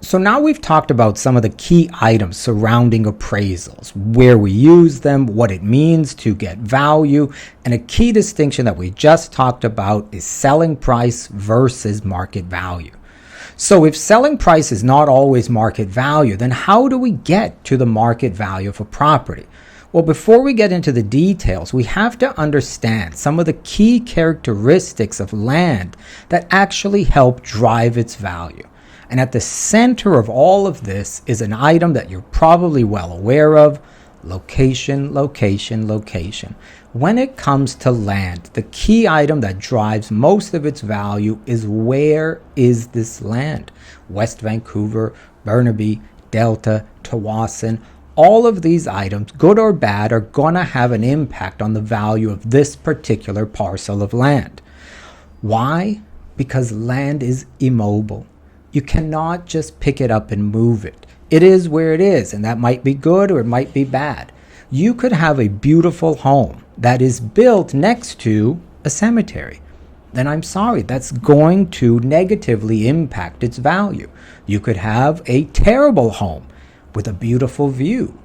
So now we've talked about some of the key items surrounding appraisals, where we use them, what it means to get value, and a key distinction that we just talked about is selling price versus market value. So if selling price is not always market value, then how do we get to the market value of a property? Well, before we get into the details, we have to understand some of the key characteristics of land that actually help drive its value. And at the center of all of this is an item that you're probably well aware of: location, location, location. When it comes to land, the key item that drives most of its value is where is this land? West Vancouver, Burnaby, Delta, Tawasin, all of these items, good or bad, are going to have an impact on the value of this particular parcel of land. Why? Because land is immobile. You cannot just pick it up and move it. It is where it is, and that might be good or it might be bad. You could have a beautiful home that is built next to a cemetery. Then I'm sorry, that's going to negatively impact its value. You could have a terrible home with a beautiful view,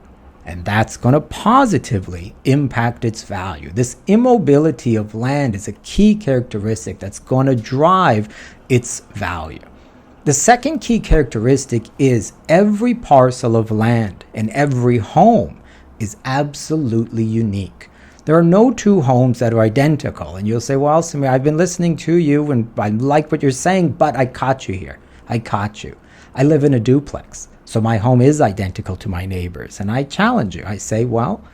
and that's going to positively impact its value. This immobility of land is a key characteristic that's going to drive its value. The second key characteristic is every parcel of land and every home is absolutely unique. There are no two homes that are identical. And you'll say, well, Samir, I've been listening to you and I like what you're saying, but I caught you here. I caught you. I live in a duplex, so my home is identical to my neighbor's. And I challenge you. I say, well,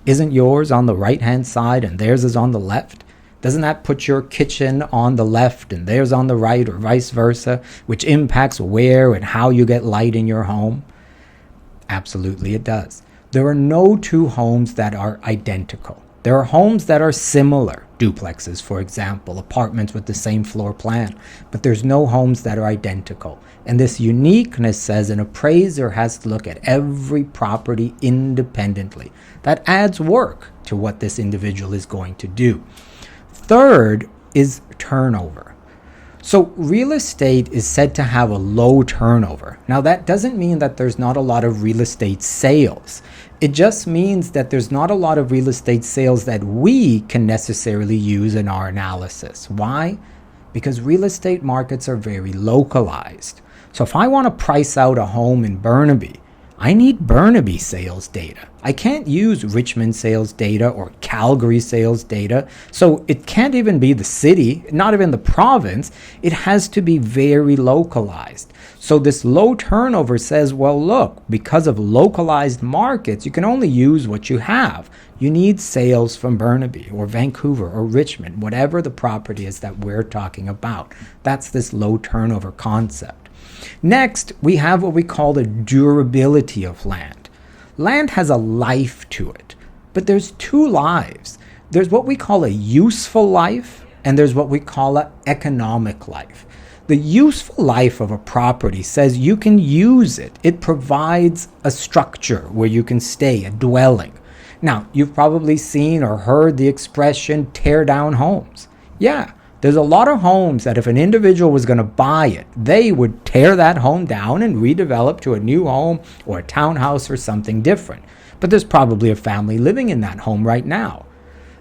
isn't yours on the right-hand side and theirs is on the left? Doesn't that put your kitchen on the left and theirs on the right, or vice versa, which impacts where and how you get light in your home? Absolutely it does. There are no two homes that are identical. There are homes that are similar, duplexes, for example, apartments with the same floor plan, but there's no homes that are identical. And this uniqueness says an appraiser has to look at every property independently. That adds work to what this individual is going to do. Third is turnover. So real estate is said to have a low turnover. Now that doesn't mean that there's not a lot of real estate sales. It just means that there's not a lot of real estate sales that we can necessarily use in our analysis. Why? Because real estate markets are very localized. So if I want to price out a home in Burnaby, I need Burnaby sales data. I can't use Richmond sales data or Calgary sales data. So it can't even be the city, not even the province. It has to be very localized. So this low turnover says, well, look, because of localized markets, you can only use what you have. You need sales from Burnaby or Vancouver or Richmond, whatever the property is that we're talking about. That's this low turnover concept. Next, we have what we call the durability of land. Land has a life to it, but there's two lives. There's what we call a useful life, and there's what we call an economic life. The useful life of a property says you can use it. It provides a structure where you can stay, a dwelling. Now, you've probably seen or heard the expression tear down homes. Yeah. There's a lot of homes that if an individual was going to buy it, they would tear that home down and redevelop to a new home or a townhouse or something different. But there's probably a family living in that home right now.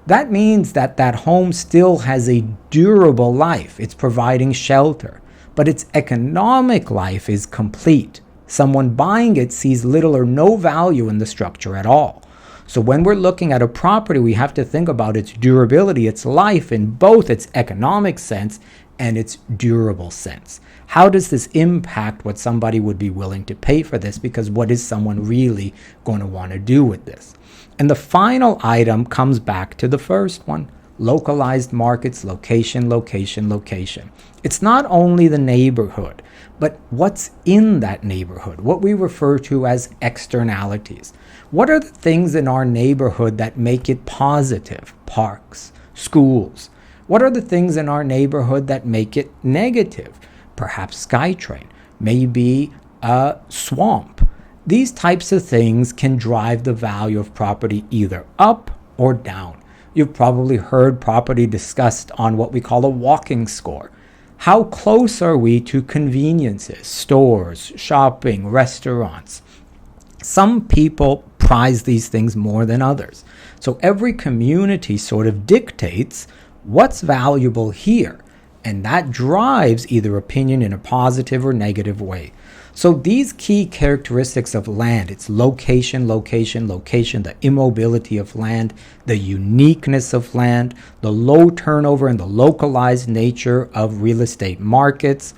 That means that that home still has a durable life. It's providing shelter, but its economic life is complete. Someone buying it sees little or no value in the structure at all. So when we're looking at a property, we have to think about its durability, its life in both its economic sense and its durable sense. How does this impact what somebody would be willing to pay for this? Because what is someone really going to want to do with this? And the final item comes back to the first one: localized markets, location, location, location. It's not only the neighborhood, but what's in that neighborhood, what we refer to as externalities. What are the things in our neighborhood that make it positive? Parks, schools. What are the things in our neighborhood that make it negative? Perhaps SkyTrain, maybe a swamp. These types of things can drive the value of property either up or down. You've probably heard property discussed on what we call a walking score. How close are we to conveniences, stores, shopping, restaurants? Some people prize these things more than others. So every community sort of dictates what's valuable here, and that drives either opinion in a positive or negative way. So these key characteristics of land, its location, the immobility of land, the uniqueness of land, the low turnover and the localized nature of real estate markets,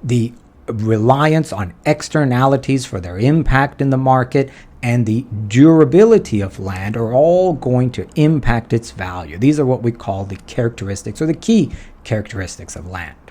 the reliance on externalities for their impact in the market, and the durability of land are all going to impact its value. These are what we call the characteristics or the key characteristics of land.